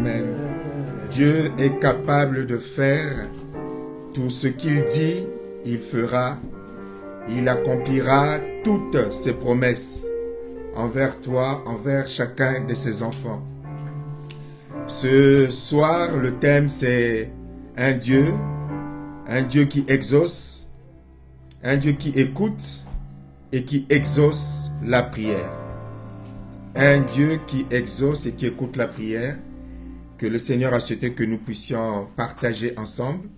Amen. Dieu est capable de faire tout ce qu'il dit, il fera. Il accomplira toutes ses promesses envers toi, envers chacun de ses enfants. Ce soir, le thème c'est un Dieu qui exauce, un Dieu qui écoute et qui exauce la prière. Un Dieu qui exauce et qui écoute la prière, que le Seigneur a souhaité que nous puissions partager ensemble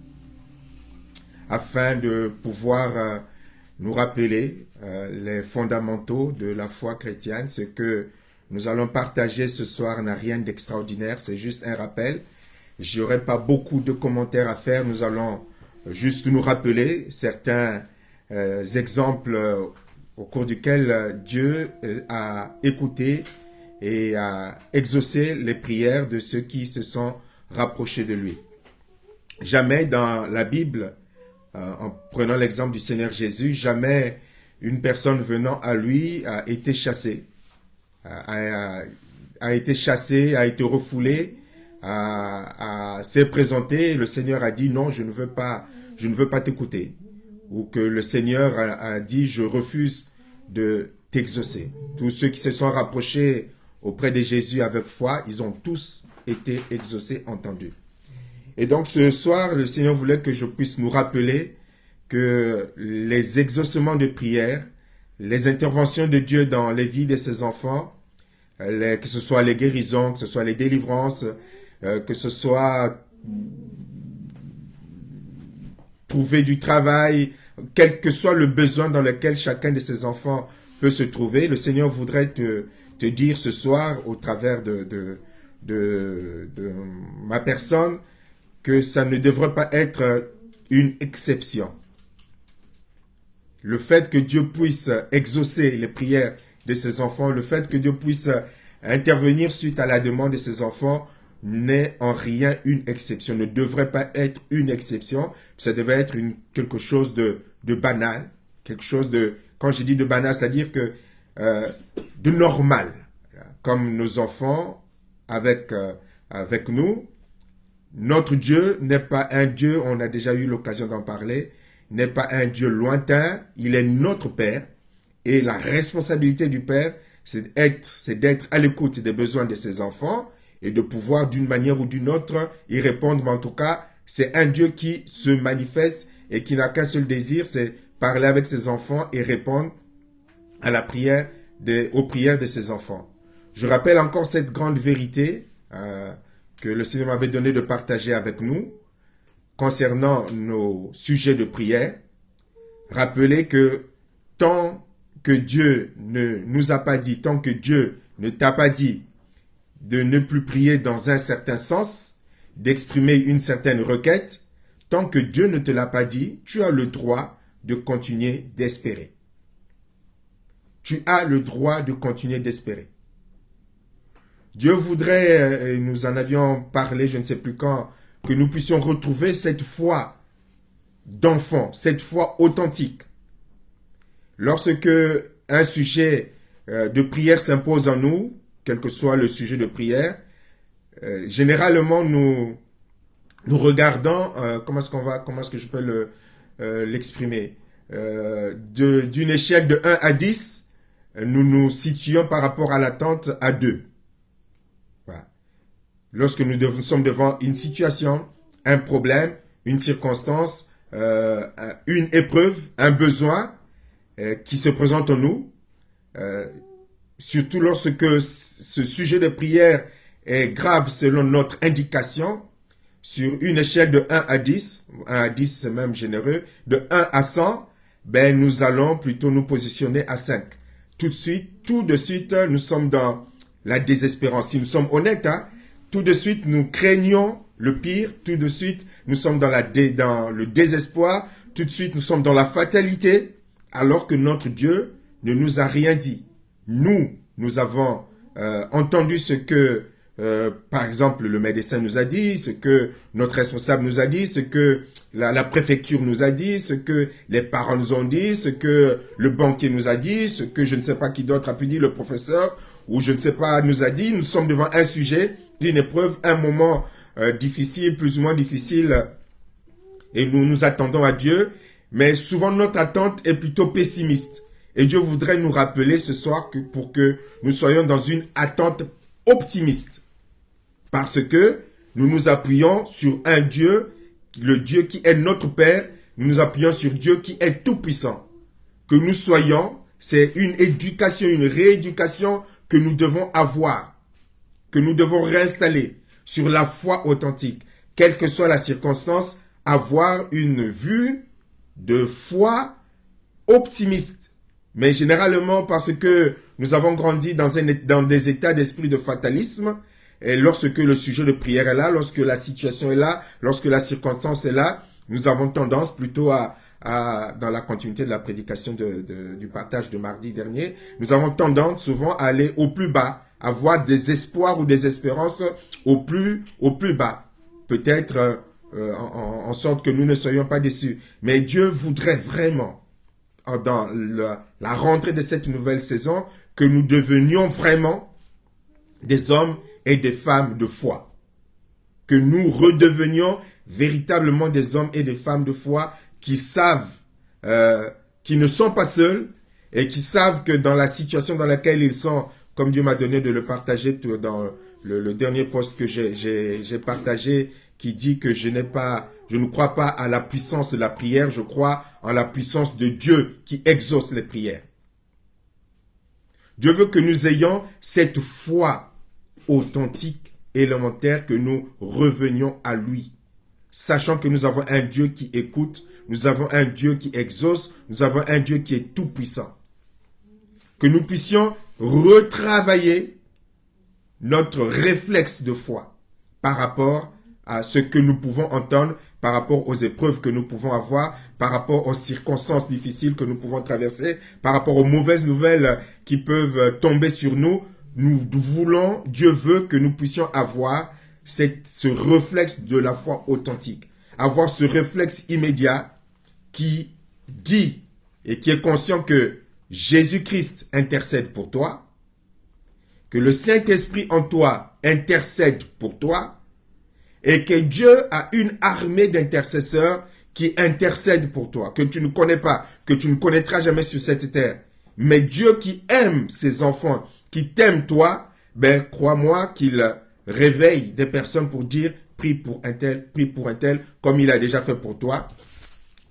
afin de pouvoir nous rappeler les fondamentaux de la foi chrétienne. Ce que nous allons partager ce soir n'a rien d'extraordinaire, c'est juste un rappel. Je n'aurai pas beaucoup de commentaires à faire, nous allons juste nous rappeler certains exemples au cours duquel Dieu a écouté et a exaucé les prières de ceux qui se sont rapprochés de lui. Jamais dans la Bible, en prenant l'exemple du Seigneur Jésus, jamais une personne venant à lui a été chassée, a été refoulée, s'est présenté, le Seigneur a dit non, je ne veux pas t'écouter. Ou que le Seigneur a dit je refuse de t'exaucer. Tous ceux qui se sont rapprochés auprès de Jésus avec foi, ils ont tous été exaucés, entendus. Et donc ce soir, le Seigneur voulait que je puisse nous rappeler que les exaucements de prière, les interventions de Dieu dans les vies de ses enfants, que ce soit les guérisons, que ce soit les délivrances, que ce soit trouver du travail, quel que soit le besoin dans lequel chacun de ses enfants peut se trouver, le Seigneur voudrait te dire ce soir, au travers de ma personne, que ça ne devrait pas être une exception. Le fait que Dieu puisse exaucer les prières de ses enfants, le fait que Dieu puisse intervenir suite à la demande de ses enfants, n'est en rien une exception, ne devrait pas être une exception, ça devait être quelque chose de banal, quelque chose de, quand je dis de banal, c'est-à-dire que de normal, comme nos enfants avec nous. Notre Dieu n'est pas un Dieu, on a déjà eu l'occasion d'en parler, n'est pas un Dieu lointain, il est notre Père, et la responsabilité du Père, c'est d'être à l'écoute des besoins de ses enfants, et de pouvoir d'une manière ou d'une autre y répondre, mais en tout cas, c'est un Dieu qui se manifeste et qui n'a qu'un seul désir, c'est parler avec ses enfants et répondre à la prière aux prières de ses enfants. Je rappelle encore cette grande vérité que le Seigneur m'avait donné de partager avec nous concernant nos sujets de prière. Rappelez que tant que Dieu ne nous a pas dit, tant que Dieu ne t'a pas dit de ne plus prier dans un certain sens, d'exprimer une certaine requête, tant que Dieu ne te l'a pas dit, tu as le droit de continuer d'espérer. Tu as le droit de continuer d'espérer. Dieu voudrait, et nous en avions parlé, je ne sais plus quand, que nous puissions retrouver cette foi d'enfant, cette foi authentique. Lorsque un sujet de prière s'impose en nous, quel que soit le sujet de prière, généralement nous regardons, comment est-ce que je peux l'exprimer, d'une échelle de 1 à 10, nous nous situons par rapport à l'attente à 2. Voilà. Lorsque nous sommes devant une situation, un problème, une circonstance, une épreuve, un besoin qui se présente en nous, surtout lorsque ce sujet de prière est grave selon notre indication, sur une échelle de 1 à 10, 1 à 10 c'est même généreux, de 1 à 100, ben nous allons plutôt nous positionner à 5. Tout de suite, nous sommes dans la désespérance. Si nous sommes honnêtes, tout de suite, nous craignons le pire. Tout de suite, nous sommes dans le désespoir. Tout de suite, nous sommes dans la fatalité, alors que notre Dieu ne nous a rien dit. Nous avons entendu ce que, par exemple, le médecin nous a dit, ce que notre responsable nous a dit, ce que la préfecture nous a dit, ce que les parents nous ont dit, ce que le banquier nous a dit, ce que je ne sais pas qui d'autre a pu dire, le professeur, ou je ne sais pas, nous a dit. Nous sommes devant un sujet une épreuve, un moment difficile, plus ou moins difficile, et nous nous attendons à Dieu, mais souvent notre attente est plutôt pessimiste. Et Dieu voudrait nous rappeler ce soir pour que nous soyons dans une attente optimiste. Parce que nous nous appuyons sur un Dieu, le Dieu qui est notre Père, nous nous appuyons sur Dieu qui est tout-puissant. Que nous soyons, c'est une éducation, une rééducation que nous devons avoir, que nous devons réinstaller sur la foi authentique. Quelle que soit la circonstance, avoir une vue de foi optimiste. Mais généralement parce que nous avons grandi dans des états d'esprit de fatalisme, et lorsque le sujet de prière est là, lorsque la situation est là, lorsque la circonstance est là, nous avons tendance plutôt dans la continuité de la prédication du partage de mardi dernier, nous avons tendance souvent à aller au plus bas, à avoir des espoirs ou des espérances au plus bas. Peut-être en sorte que nous ne soyons pas déçus. Mais Dieu voudrait vraiment, dans la rentrée de cette nouvelle saison, que nous devenions vraiment des hommes et des femmes de foi. Que nous redevenions véritablement des hommes et des femmes de foi qui savent, qui ne sont pas seuls et qui savent que dans la situation dans laquelle ils sont, comme Dieu m'a donné de le partager dans le dernier post que j'ai partagé, qui dit que je ne crois pas à la puissance de la prière, je crois en la puissance de Dieu qui exauce les prières. Dieu veut que nous ayons cette foi authentique, élémentaire, que nous revenions à lui, sachant que nous avons un Dieu qui écoute, nous avons un Dieu qui exauce, nous avons un Dieu qui est tout puissant. Que nous puissions retravailler notre réflexe de foi par rapport à ce que nous pouvons entendre, par rapport aux épreuves que nous pouvons avoir, par rapport aux circonstances difficiles que nous pouvons traverser, par rapport aux mauvaises nouvelles qui peuvent tomber sur nous. Nous voulons, Dieu veut que nous puissions avoir ce réflexe de la foi authentique, avoir ce réflexe immédiat qui dit et qui est conscient que Jésus-Christ intercède pour toi, que le Saint-Esprit en toi intercède pour toi, et que Dieu a une armée d'intercesseurs qui intercèdent pour toi, que tu ne connais pas, que tu ne connaîtras jamais sur cette terre. Mais Dieu qui aime ses enfants, qui t'aime toi, crois-moi qu'il réveille des personnes pour dire, prie pour un tel, comme il a déjà fait pour toi.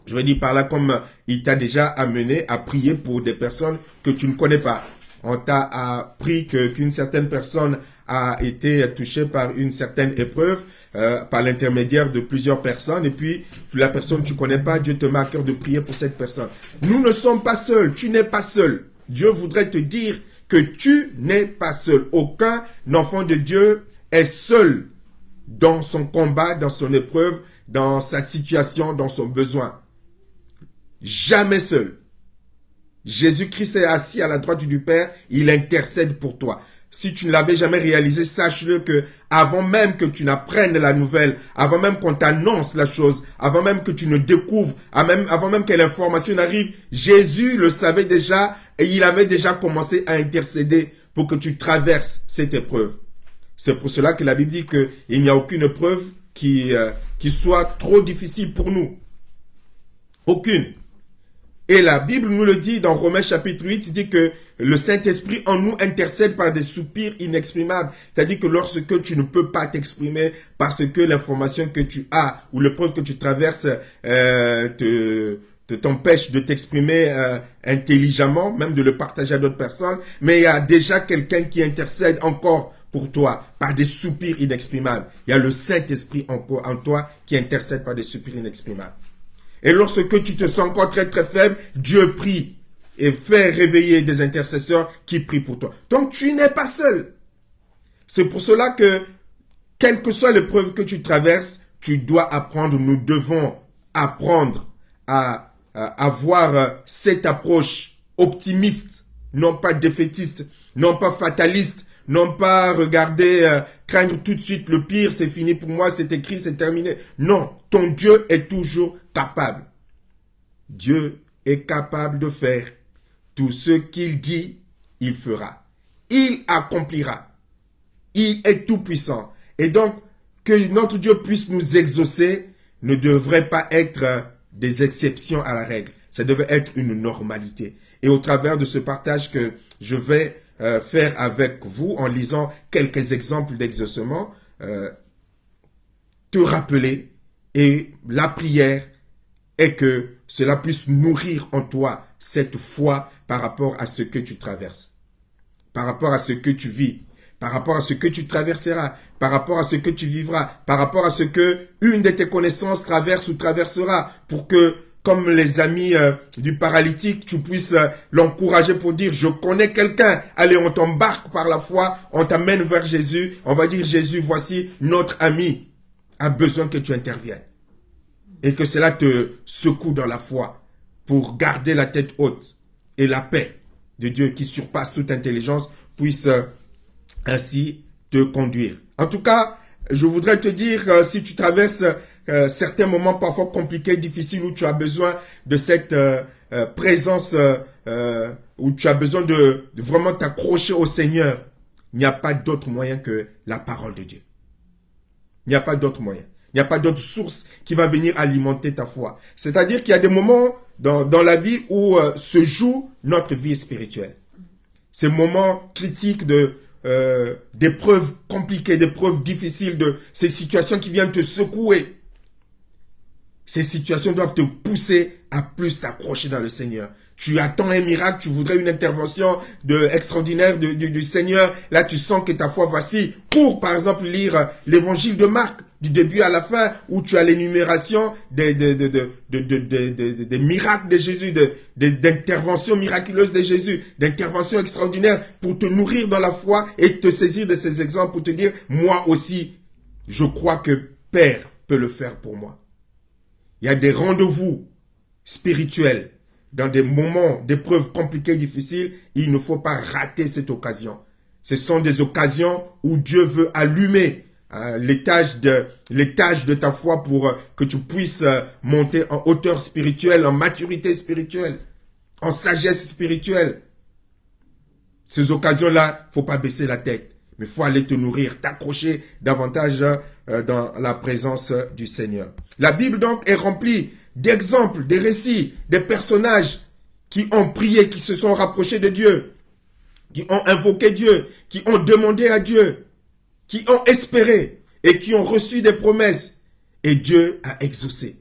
Je veux dire par là, comme il t'a déjà amené à prier pour des personnes que tu ne connais pas. On t'a appris qu'une certaine personne a été touchée par une certaine épreuve, par l'intermédiaire de plusieurs personnes, et puis la personne que tu ne connais pas, Dieu te met à cœur de prier pour cette personne. Nous ne sommes pas seuls, tu n'es pas seul. Dieu voudrait te dire que tu n'es pas seul. Aucun enfant de Dieu est seul dans son combat, dans son épreuve, dans sa situation, dans son besoin. Jamais seul. Jésus-Christ est assis à la droite du Père, il intercède pour toi. Si tu ne l'avais jamais réalisé, sache-le que avant même que tu n'apprennes la nouvelle, avant même qu'on t'annonce la chose, avant même que tu ne découvres, avant même que l'information n'arrive, Jésus le savait déjà et il avait déjà commencé à intercéder pour que tu traverses cette épreuve. C'est pour cela que la Bible dit qu'il n'y a aucune épreuve qui soit trop difficile pour nous. Aucune. Et la Bible nous le dit dans Romains chapitre 8, il dit que le Saint-Esprit en nous intercède par des soupirs inexprimables. C'est-à-dire que lorsque tu ne peux pas t'exprimer parce que l'information que tu as ou l'épreuve que tu traverses t'empêche de t'exprimer intelligemment, même de le partager à d'autres personnes, mais il y a déjà quelqu'un qui intercède encore pour toi par des soupirs inexprimables. Il y a le Saint-Esprit en toi qui intercède par des soupirs inexprimables. Et lorsque tu te sens encore très très faible, Dieu prie et fait réveiller des intercesseurs qui prient pour toi. Donc tu n'es pas seul. C'est pour cela que, quelle que soit l'épreuve que tu traverses, tu dois apprendre, nous devons apprendre à avoir cette approche optimiste, non pas défaitiste, non pas fataliste, non pas regarder, craindre tout de suite le pire, c'est fini pour moi, c'est écrit, c'est terminé. Non, ton Dieu est toujours capable. Dieu est capable de faire tout ce qu'il dit, il fera. Il accomplira. Il est tout puissant. Et donc, que notre Dieu puisse nous exaucer ne devrait pas être des exceptions à la règle. Ça devait être une normalité. Et au travers de ce partage que je vais faire avec vous en lisant quelques exemples d'exaucement, te rappeler, et la prière est que cela puisse nourrir en toi cette foi par rapport à ce que tu traverses, par rapport à ce que tu vis, par rapport à ce que tu traverseras, par rapport à ce que tu vivras, par rapport à ce que une de tes connaissances traverse ou traversera, pour que, comme les amis du paralytique, tu puisses l'encourager pour dire, je connais quelqu'un, allez, on t'embarque par la foi, on t'amène vers Jésus, on va dire, Jésus, voici notre ami, a besoin que tu interviennes. Et que cela te secoue dans la foi pour garder la tête haute et la paix de Dieu qui surpasse toute intelligence puisse ainsi te conduire. En tout cas, je voudrais te dire, si tu traverses certains moments parfois compliqués, difficiles, où tu as besoin de cette présence, où tu as besoin de vraiment t'accrocher au Seigneur, il n'y a pas d'autre moyen que la parole de Dieu. Il n'y a pas d'autre moyen. Il n'y a pas d'autre source qui va venir alimenter ta foi. C'est-à-dire qu'il y a des moments dans la vie où se joue notre vie spirituelle. Ces moments critiques d'épreuves compliquées, d'épreuves difficiles, de ces situations qui viennent te secouer. Ces situations doivent te pousser à plus t'accrocher dans le Seigneur. Tu attends un miracle, tu voudrais une intervention extraordinaire du Seigneur. Là, tu sens que ta foi, voici, pour par exemple lire l'évangile de Marc, du début à la fin, où tu as l'énumération des miracles de Jésus, d'interventions miraculeuses de Jésus, d'interventions extraordinaires pour te nourrir dans la foi et te saisir de ces exemples pour te dire, moi aussi, je crois que Père peut le faire pour moi. Il y a des rendez-vous spirituels dans des moments d'épreuves compliquées, difficiles, il ne faut pas rater cette occasion. Ce sont des occasions où Dieu veut allumer l'étage de ta foi pour que tu puisses monter en hauteur spirituelle, en maturité spirituelle, en sagesse spirituelle. Ces occasions-là, faut pas baisser la tête, mais faut aller te nourrir, t'accrocher davantage dans la présence du Seigneur. La Bible donc est remplie d'exemples, des récits, des personnages qui ont prié, qui se sont rapprochés de Dieu, qui ont invoqué Dieu, qui ont demandé à Dieu, qui ont espéré et qui ont reçu des promesses. Et Dieu a exaucé.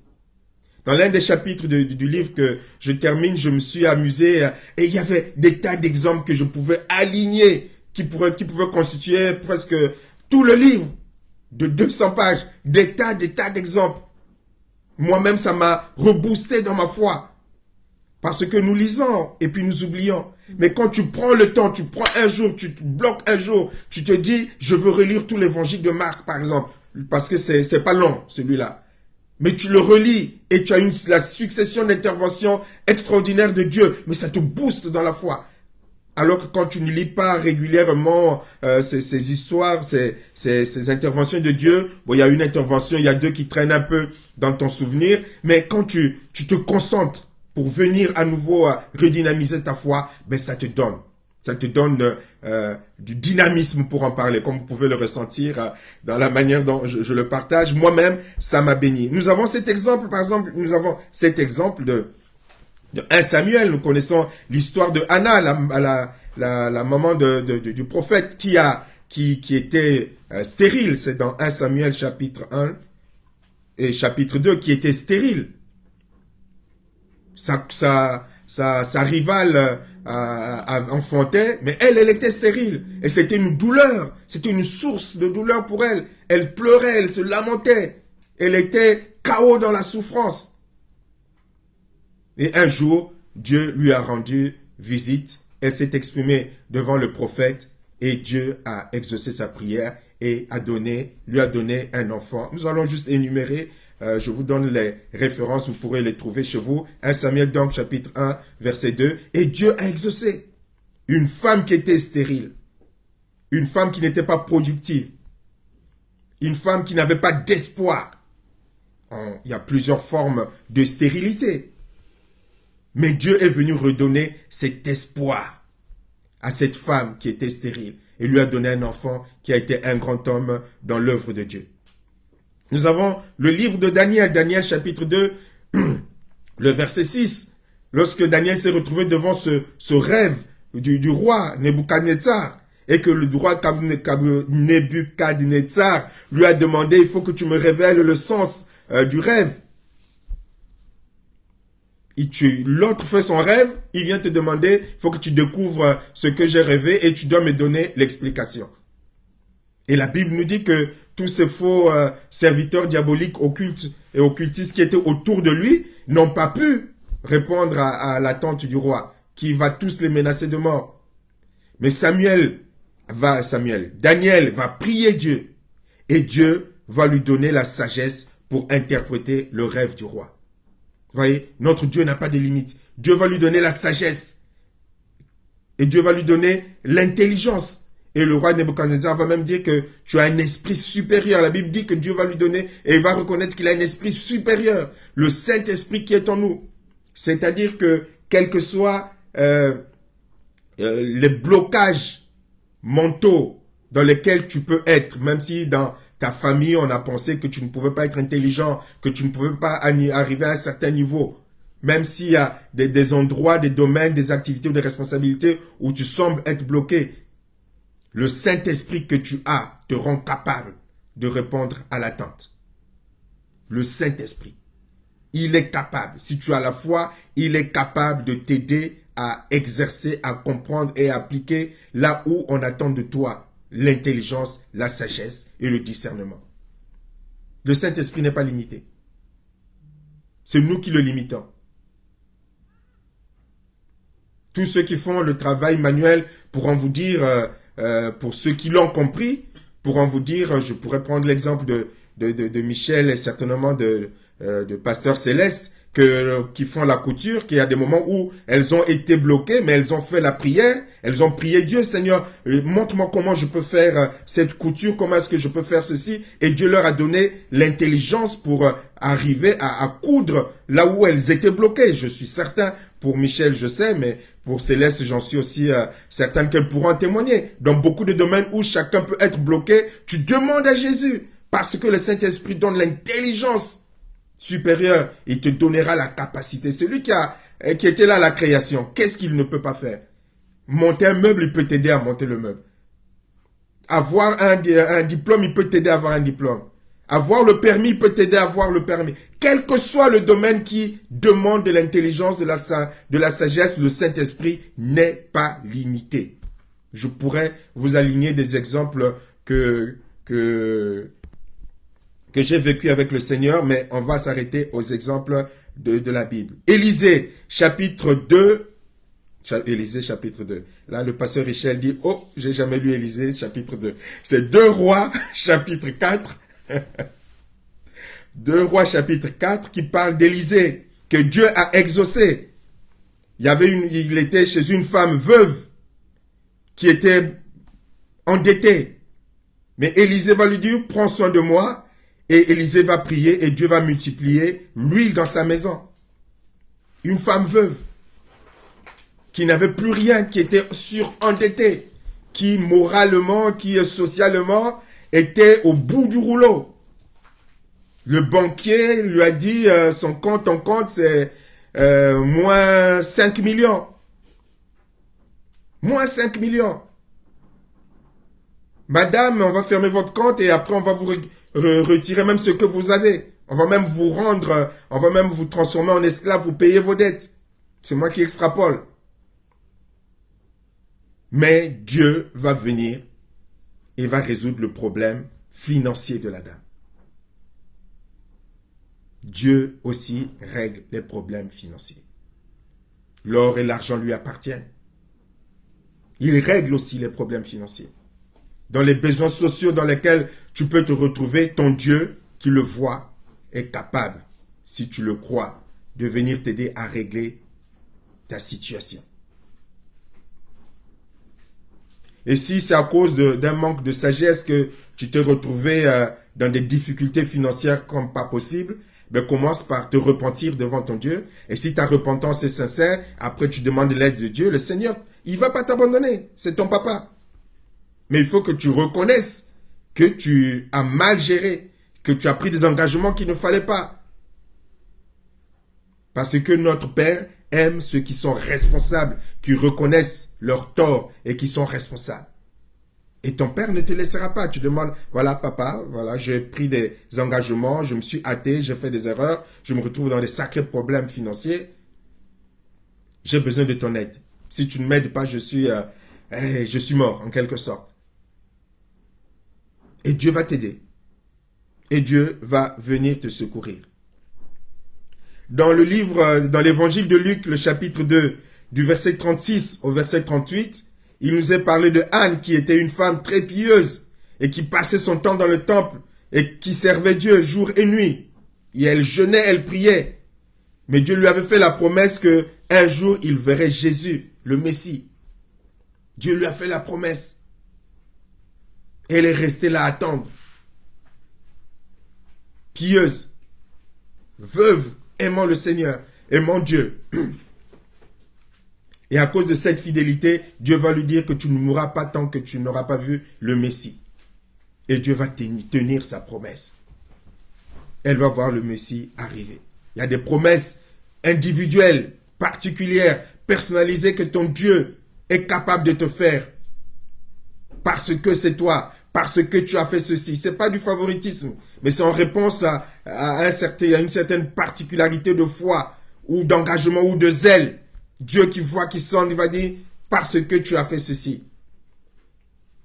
Dans l'un des chapitres du livre que je termine, je me suis amusé et il y avait des tas d'exemples que je pouvais aligner, qui pouvaient constituer presque tout le livre de 200 pages. Des tas d'exemples. Moi-même, ça m'a reboosté dans ma foi. Parce que nous lisons et puis nous oublions. Mais quand tu prends le temps, tu prends un jour, tu te bloques un jour, tu te dis, je veux relire tout l'évangile de Marc, par exemple. Parce que c'est pas long, celui-là. Mais tu le relis et tu as la succession d'interventions extraordinaires de Dieu. Mais ça te booste dans la foi. Alors que quand tu ne lis pas régulièrement ces histoires, ces interventions de Dieu, bon, il y a une intervention, il y a deux qui traînent un peu dans ton souvenir, mais quand tu te concentres pour venir à nouveau redynamiser ta foi, ben ça te donne du dynamisme pour en parler, comme vous pouvez le ressentir dans la manière dont je le partage. Moi-même, ça m'a béni. Nous avons cet exemple, par exemple, de 1 Samuel. Nous connaissons l'histoire de Anna, la maman du prophète qui était stérile. C'est dans 1 Samuel chapitre 1 et chapitre 2 qui était stérile. Sa rivale enfantait, mais elle était stérile. Et c'était une douleur, c'était une source de douleur pour elle. Elle pleurait, elle se lamentait. Elle était KO dans la souffrance. Et un jour, Dieu lui a rendu visite. Elle s'est exprimée devant le prophète et Dieu a exaucé sa prière et lui a donné un enfant. Nous allons juste énumérer. Je vous donne les références, vous pourrez les trouver chez vous. 1 Samuel donc chapitre 1 verset 2. Et Dieu a exaucé une femme qui était stérile, une femme qui n'était pas productive, une femme qui n'avait pas d'espoir. Il y a plusieurs formes de stérilité. Mais Dieu est venu redonner cet espoir à cette femme qui était stérile. et lui a donné un enfant qui a été un grand homme dans l'œuvre de Dieu. Nous avons le livre de Daniel, Daniel chapitre 2, le verset 6. Lorsque Daniel s'est retrouvé devant ce rêve du roi Nebuchadnezzar, et que le roi Nebuchadnezzar lui a demandé, il faut que tu me révèles le sens du rêve. L'autre fait son rêve, il vient te demander, il faut que tu découvres ce que j'ai rêvé et tu dois me donner l'explication. Et la Bible nous dit que tous ces faux serviteurs diaboliques, occultes et occultistes qui étaient autour de lui n'ont pas pu répondre à l'attente du roi, qui va tous les menacer de mort. Mais Daniel va prier Dieu, et Dieu va lui donner la sagesse pour interpréter le rêve du roi. Vous voyez, notre Dieu n'a pas de limite. Dieu va lui donner la sagesse. Et Dieu va lui donner l'intelligence. Et le roi Nebuchadnezzar va même dire que tu as un esprit supérieur. La Bible dit que Dieu va lui donner et il va reconnaître qu'il a un esprit supérieur. Le Saint-Esprit qui est en nous. C'est-à-dire que, quels que soient les blocages mentaux dans lesquels tu peux être, même si dans ta famille, on a pensé que tu ne pouvais pas être intelligent, que tu ne pouvais pas arriver à un certain niveau. Même s'il y a des endroits, des domaines, des activités ou des responsabilités où tu sembles être bloqué, le Saint-Esprit que tu as te rend capable de répondre à l'attente. Le Saint-Esprit, il est capable. Si tu as la foi, il est capable de t'aider à exercer, à comprendre et à appliquer là où on attend de toi l'intelligence, la sagesse et le discernement. Le Saint-Esprit n'est pas limité. C'est nous qui le limitons. Tous ceux qui font le travail manuel pourront vous dire, pour ceux qui l'ont compris, pourront vous dire, je pourrais prendre l'exemple de Michel et certainement de Pasteur Céleste, qui font la couture, qu'il y a des moments où elles ont été bloquées, mais elles ont fait la prière, elles ont prié Dieu, Seigneur, montre-moi comment je peux faire cette couture, comment est-ce que je peux faire ceci, et Dieu leur a donné l'intelligence pour arriver à coudre là où elles étaient bloquées. Je suis certain, pour Michel, je sais, mais pour Céleste, j'en suis aussi certain qu'elles pourront en témoigner. Dans beaucoup de domaines où chacun peut être bloqué, tu demandes à Jésus, parce que le Saint-Esprit donne l'intelligence supérieur, il te donnera la capacité. Celui qui était là à la création, qu'est-ce qu'il ne peut pas faire? Monter un meuble, il peut t'aider à monter le meuble. Avoir un diplôme, il peut t'aider à avoir un diplôme. Avoir le permis, il peut t'aider à avoir le permis. Quel que soit le domaine qui demande de l'intelligence, de la sagesse, le Saint-Esprit n'est pas limité. Je pourrais vous aligner des exemples que j'ai vécu avec le Seigneur, mais on va s'arrêter aux exemples de la Bible. Élisée, chapitre 2. Élisée, chapitre 2. Là, le pasteur Richel dit, oh, j'ai jamais lu Élisée, chapitre 2. C'est 2 Rois, chapitre 4. 2 Rois, chapitre 4, qui parle d'Élisée, que Dieu a exaucé. Il était chez une femme veuve, qui était endettée. Mais Élisée va lui dire, prends soin de moi. Et Élisée va prier et Dieu va multiplier l'huile dans sa maison. Une femme veuve qui n'avait plus rien, qui était surendettée, qui moralement, qui socialement était au bout du rouleau. Le banquier lui a dit, ton compte c'est moins 5 millions. Moins 5 millions. Madame, on va fermer votre compte et après on va vous retirer même ce que vous avez. On va même vous rendre, on va même vous transformer en esclave, vous payer vos dettes. C'est moi qui extrapole. Mais Dieu va venir et va résoudre le problème financier de la dame. Dieu aussi règle les problèmes financiers. L'or et l'argent lui appartiennent. Il règle aussi les problèmes financiers. Dans les besoins sociaux dans lesquels tu peux te retrouver, ton Dieu qui le voit est capable, si tu le crois, de venir t'aider à régler ta situation. Et si c'est à cause d'un manque de sagesse que tu t'es retrouvé dans des difficultés financières comme pas possible, ben commence par te repentir devant ton Dieu. Et si ta repentance est sincère, après tu demandes l'aide de Dieu, le Seigneur, il ne va pas t'abandonner. C'est ton papa. Mais il faut que tu reconnaisses que tu as mal géré, que tu as pris des engagements qu'il ne fallait pas. Parce que notre Père aime ceux qui sont responsables, qui reconnaissent leurs torts et qui sont responsables. Et ton Père ne te laissera pas. Tu demandes, voilà papa, voilà, j'ai pris des engagements, je me suis hâté, j'ai fait des erreurs, je me retrouve dans des sacrés problèmes financiers. J'ai besoin de ton aide. Si tu ne m'aides pas, je suis mort en quelque sorte. Et Dieu va t'aider. Et Dieu va venir te secourir. Dans le livre, dans l'évangile de Luc, le chapitre 2, du verset 36 au verset 38, il nous est parlé de Anne qui était une femme très pieuse et qui passait son temps dans le temple et qui servait Dieu jour et nuit. Et elle jeûnait, elle priait. Mais Dieu lui avait fait la promesse que un jour il verrait Jésus, le Messie. Dieu lui a fait la promesse. Et elle est restée là à attendre. Pieuse, veuve, aimant le Seigneur, aimant Dieu. Et à cause de cette fidélité, Dieu va lui dire que tu ne mourras pas tant que tu n'auras pas vu le Messie. Et Dieu va tenir sa promesse. Elle va voir le Messie arriver. Il y a des promesses individuelles, particulières, personnalisées que ton Dieu est capable de te faire. Parce que c'est toi, parce que tu as fait ceci. Ce n'est pas du favoritisme, mais c'est en réponse à une certaine particularité de foi, ou d'engagement, ou de zèle. Dieu qui voit, qui sent, il va dire, parce que tu as fait ceci.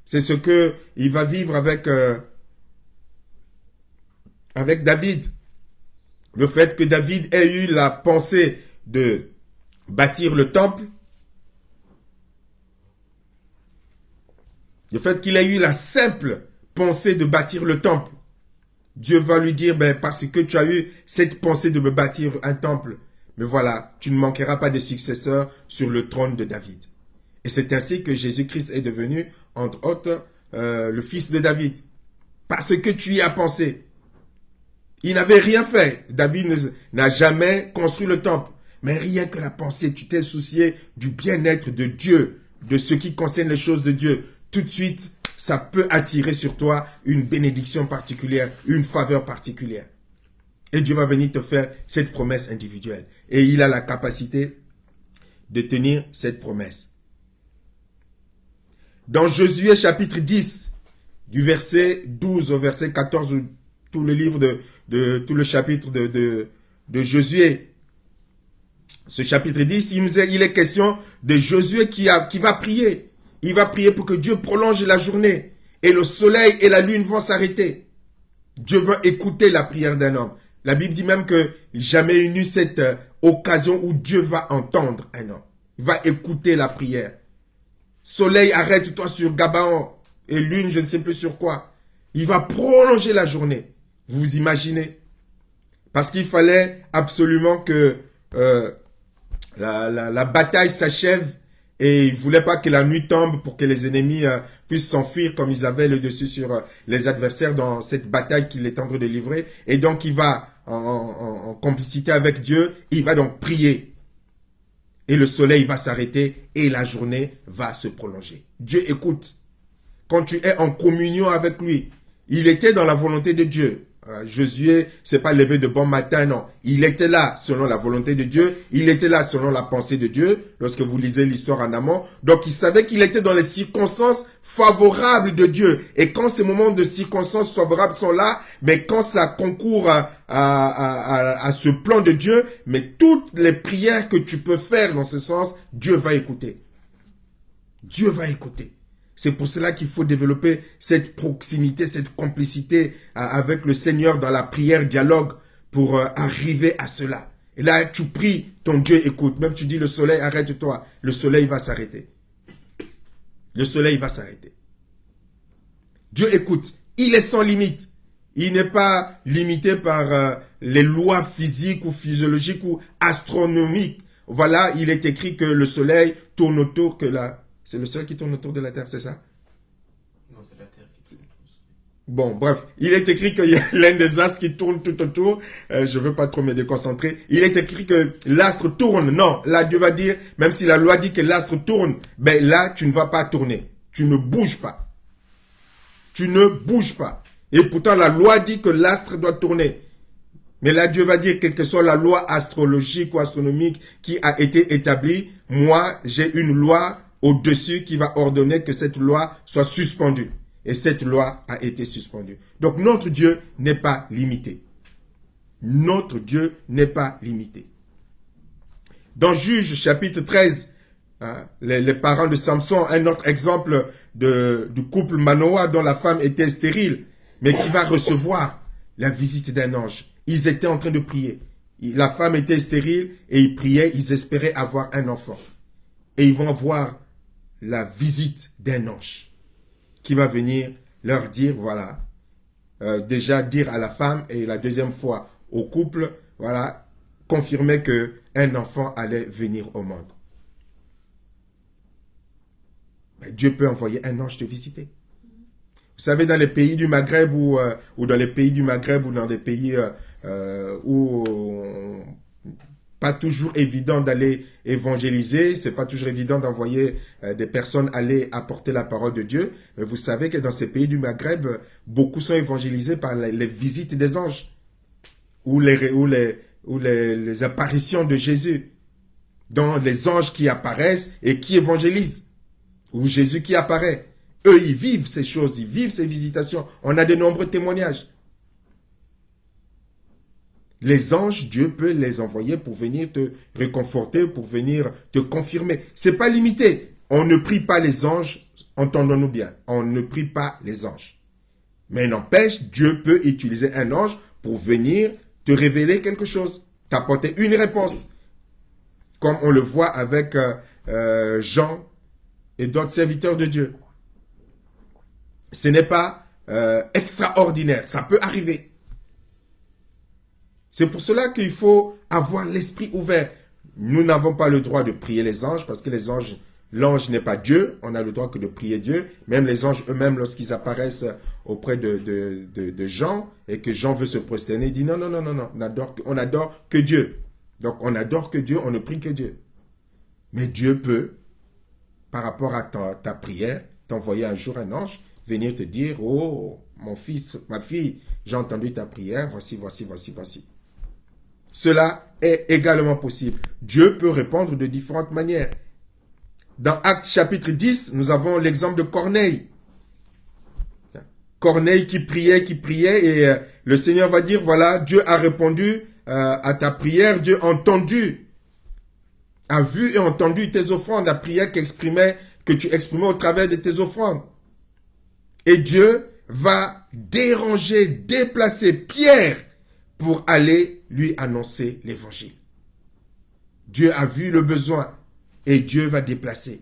C'est ce que il va vivre avec David. Le fait que David ait eu la pensée de bâtir le temple, le fait qu'il ait eu la simple pensée de bâtir le temple, Dieu va lui dire, parce que tu as eu cette pensée de me bâtir un temple, mais voilà, tu ne manqueras pas de successeurs sur le trône de David. Et c'est ainsi que Jésus-Christ est devenu, entre autres, le fils de David. Parce que tu y as pensé. Il n'avait rien fait. David n'a jamais construit le temple. Mais rien que la pensée, tu t'es soucié du bien-être de Dieu, de ce qui concerne les choses de Dieu. Tout de suite, ça peut attirer sur toi une bénédiction particulière, une faveur particulière. Et Dieu va venir te faire cette promesse individuelle. Et il a la capacité de tenir cette promesse. Dans Josué chapitre 10, du verset 12 au verset 14, tout le livre tout le chapitre de Josué, ce chapitre 10, il est question de Josué qui va prier. Il va prier pour que Dieu prolonge la journée. Et le soleil et la lune vont s'arrêter. Dieu va écouter la prière d'un homme. La Bible dit même que jamais il n'y a eu cette occasion où Dieu va entendre un homme. Il va écouter la prière. Soleil, arrête-toi sur Gabaon. Et lune, je ne sais plus sur quoi. Il va prolonger la journée. Vous vous imaginez? Parce qu'il fallait absolument que la bataille s'achève. Et il ne voulait pas que la nuit tombe pour que les ennemis puissent s'enfuir comme ils avaient le dessus sur les adversaires dans cette bataille qu'il est en train de livrer. Et donc il va en complicité avec Dieu, il va donc prier. Et le soleil va s'arrêter et la journée va se prolonger. Dieu écoute. Quand tu es en communion avec lui, il était dans la volonté de Dieu. Josué s'est pas levé de bon matin, non. Il était là selon la volonté de Dieu. Il était là selon la pensée de Dieu. Lorsque vous lisez l'histoire en amont. Donc il savait qu'il était dans les circonstances favorables de Dieu. Et quand ces moments de circonstances favorables sont là, mais quand ça concourt à ce plan de Dieu, mais toutes les prières que tu peux faire dans ce sens, Dieu va écouter. Dieu va écouter. C'est pour cela qu'il faut développer cette proximité, cette complicité avec le Seigneur dans la prière, dialogue, pour arriver à cela. Et là, tu pries, ton Dieu écoute. Même tu dis, le soleil, arrête-toi. Le soleil va s'arrêter. Le soleil va s'arrêter. Dieu écoute. Il est sans limite. Il n'est pas limité par les lois physiques ou physiologiques ou astronomiques. Voilà, il est écrit que le soleil tourne autour que la... C'est le soleil qui tourne autour de la Terre, c'est ça? Non, c'est la Terre qui tourne. Bon, bref. Il est écrit qu'il y a l'un des astres qui tourne tout autour. Je ne veux pas trop me déconcentrer. Il est écrit que l'astre tourne. Non, là, Dieu va dire, même si la loi dit que l'astre tourne, ben là, tu ne vas pas tourner. Tu ne bouges pas. Tu ne bouges pas. Et pourtant, la loi dit que l'astre doit tourner. Mais là, Dieu va dire, quelle que soit la loi astrologique ou astronomique qui a été établie, moi, j'ai une loi au-dessus qui va ordonner que cette loi soit suspendue. Et cette loi a été suspendue. Donc, notre Dieu n'est pas limité. Notre Dieu n'est pas limité. Dans Juge, chapitre 13, les parents de Samson, un autre exemple du couple Manoah dont la femme était stérile, mais qui va recevoir la visite d'un ange. Ils étaient en train de prier. La femme était stérile et ils priaient, ils espéraient avoir un enfant. Et ils vont voir la visite d'un ange qui va venir leur dire, voilà, déjà dire à la femme et la deuxième fois au couple, voilà, confirmer que un enfant allait venir au monde. Mais Dieu peut envoyer un ange te visiter. Vous savez, dans les pays du Maghreb ou dans les pays du Maghreb ou dans des pays où pas toujours évident d'aller évangéliser, c'est pas toujours évident d'envoyer des personnes aller apporter la parole de Dieu. Mais vous savez que dans ces pays du Maghreb, beaucoup sont évangélisés par les visites des anges ou les apparitions de Jésus. Dans les anges qui apparaissent et qui évangélisent. Ou Jésus qui apparaît. Eux, ils vivent ces choses, ils vivent ces visitations. On a de nombreux témoignages. Les anges, Dieu peut les envoyer pour venir te réconforter, pour venir te confirmer. C'est pas limité. On ne prie pas les anges, entendons-nous bien. On ne prie pas les anges. Mais n'empêche, Dieu peut utiliser un ange pour venir te révéler quelque chose, t'apporter une réponse. Comme on le voit avec Jean et d'autres serviteurs de Dieu. Ce n'est pas extraordinaire, ça peut arriver. C'est pour cela qu'il faut avoir l'esprit ouvert. Nous n'avons pas le droit de prier les anges parce que les anges, l'ange n'est pas Dieu. On a le droit que de prier Dieu. Même les anges eux-mêmes, lorsqu'ils apparaissent auprès de Jean et que Jean veut se prosterner, il dit non, on adore que Dieu. Donc on adore que Dieu, on ne prie que Dieu. Mais Dieu peut, par rapport à ta prière, t'envoyer un jour un ange, venir te dire, oh, mon fils, ma fille, j'ai entendu ta prière, voici. Cela est également possible. Dieu peut répondre de différentes manières. Dans Actes chapitre 10, nous avons l'exemple de Corneille. Corneille qui priait et le Seigneur va dire, voilà, Dieu a répondu à ta prière, Dieu a entendu, a vu et entendu tes offrandes, la prière que tu exprimais au travers de tes offrandes. Et Dieu va déplacer Pierre pour aller lui annoncer l'évangile. Dieu a vu le besoin et Dieu va déplacer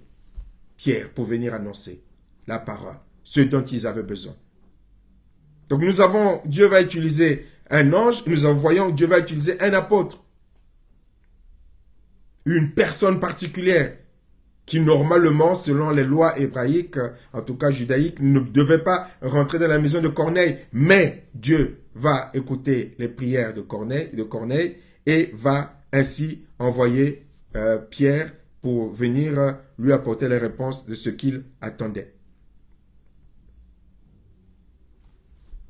Pierre pour venir annoncer la parole, ce dont ils avaient besoin. Donc Dieu va utiliser un ange, Dieu va utiliser un apôtre, une personne particulière qui normalement, selon les lois hébraïques, en tout cas judaïques, ne devait pas rentrer dans la maison de Corneille. Mais Dieu va écouter les prières de Corneille et va ainsi envoyer Pierre pour venir lui apporter les réponses de ce qu'il attendait.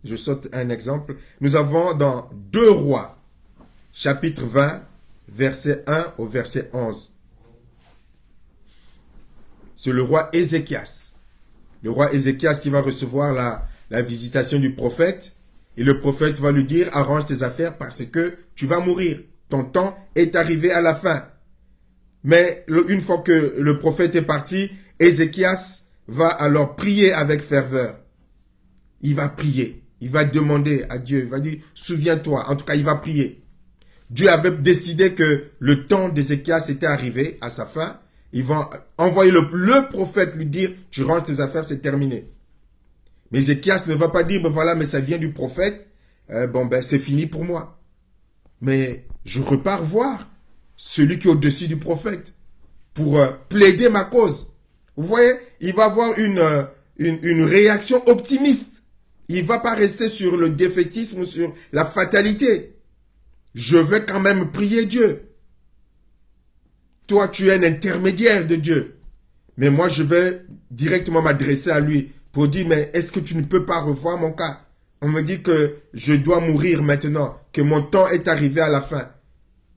Je saute un exemple. Nous avons dans 2 Rois, chapitre 20, verset 1 au verset 11. C'est le roi Ézéchias. Le roi Ézéchias qui va recevoir la visitation du prophète. Et le prophète va lui dire, arrange tes affaires parce que tu vas mourir. Ton temps est arrivé à la fin. Mais une fois que le prophète est parti, Ézéchias va alors prier avec ferveur. Il va prier. Il va demander à Dieu. Il va dire, souviens-toi. En tout cas, il va prier. Dieu avait décidé que le temps d'Ézéchias était arrivé à sa fin. Ils vont envoyer le prophète lui dire, tu ranges tes affaires, c'est terminé. Mais Ézéchias ne va pas dire, ben voilà, mais ça vient du prophète, c'est fini pour moi. Mais je repars voir celui qui est au-dessus du prophète pour plaider ma cause. Vous voyez, il va avoir une réaction optimiste. Il ne va pas rester sur le défaitisme, sur la fatalité. Je vais quand même prier Dieu. Toi, tu es un intermédiaire de Dieu. Mais moi, je vais directement m'adresser à lui pour dire, mais est-ce que tu ne peux pas revoir mon cas? On me dit que je dois mourir maintenant, que mon temps est arrivé à la fin.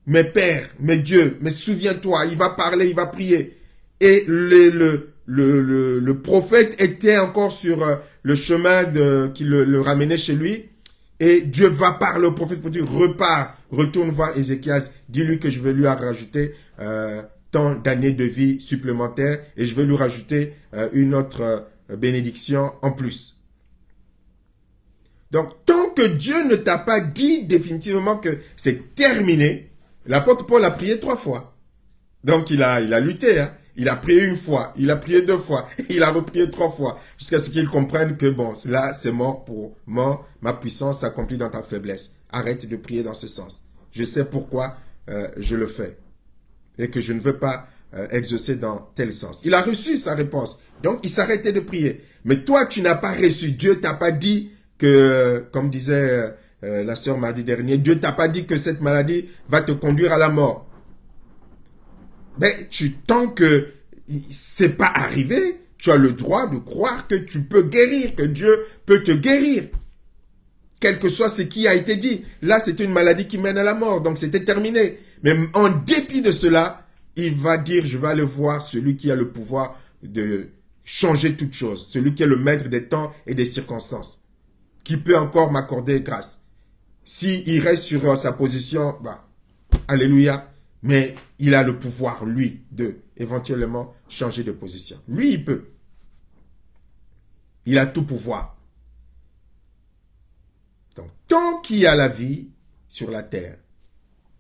Mais Père, mais Dieu, mais souviens-toi, il va parler, il va prier. Et le prophète était encore sur le chemin qui le ramenait chez lui. Et Dieu va parler au prophète pour dire, repars, retourne voir Ézéchias, dis-lui que je vais lui rajouter tant d'années de vie supplémentaires et je vais lui rajouter une autre bénédiction en plus. Donc, tant que Dieu ne t'a pas dit définitivement que c'est terminé, l'apôtre Paul a prié 3 fois. Donc, il a lutté, hein. Il a prié 1 fois, il a prié 2 fois, il a reprié 3 fois, jusqu'à ce qu'il comprenne que bon, là, c'est mort pour mort, ma puissance s'accomplit dans ta faiblesse. Arrête de prier dans ce sens. Je sais pourquoi je le fais. Et que je ne veux pas exaucer dans tel sens. Il a reçu sa réponse. Donc, il s'arrêtait de prier. Mais toi, tu n'as pas reçu. Dieu t'a pas dit que, comme disait la sœur mardi dernier, Dieu t'a pas dit que cette maladie va te conduire à la mort. Mais tant que c'est pas arrivé, tu as le droit de croire que tu peux guérir, que Dieu peut te guérir. Quel que soit ce qui a été dit. Là, c'est une maladie qui mène à la mort, donc c'était terminé. Mais en dépit de cela, il va dire, je vais aller voir celui qui a le pouvoir de changer toutes choses, celui qui est le maître des temps et des circonstances, qui peut encore m'accorder grâce. S'il reste sur sa position, alléluia, mais il a le pouvoir, lui, de éventuellement changer de position. Lui, il peut. Il a tout pouvoir. Donc, tant qu'il y a la vie sur la terre,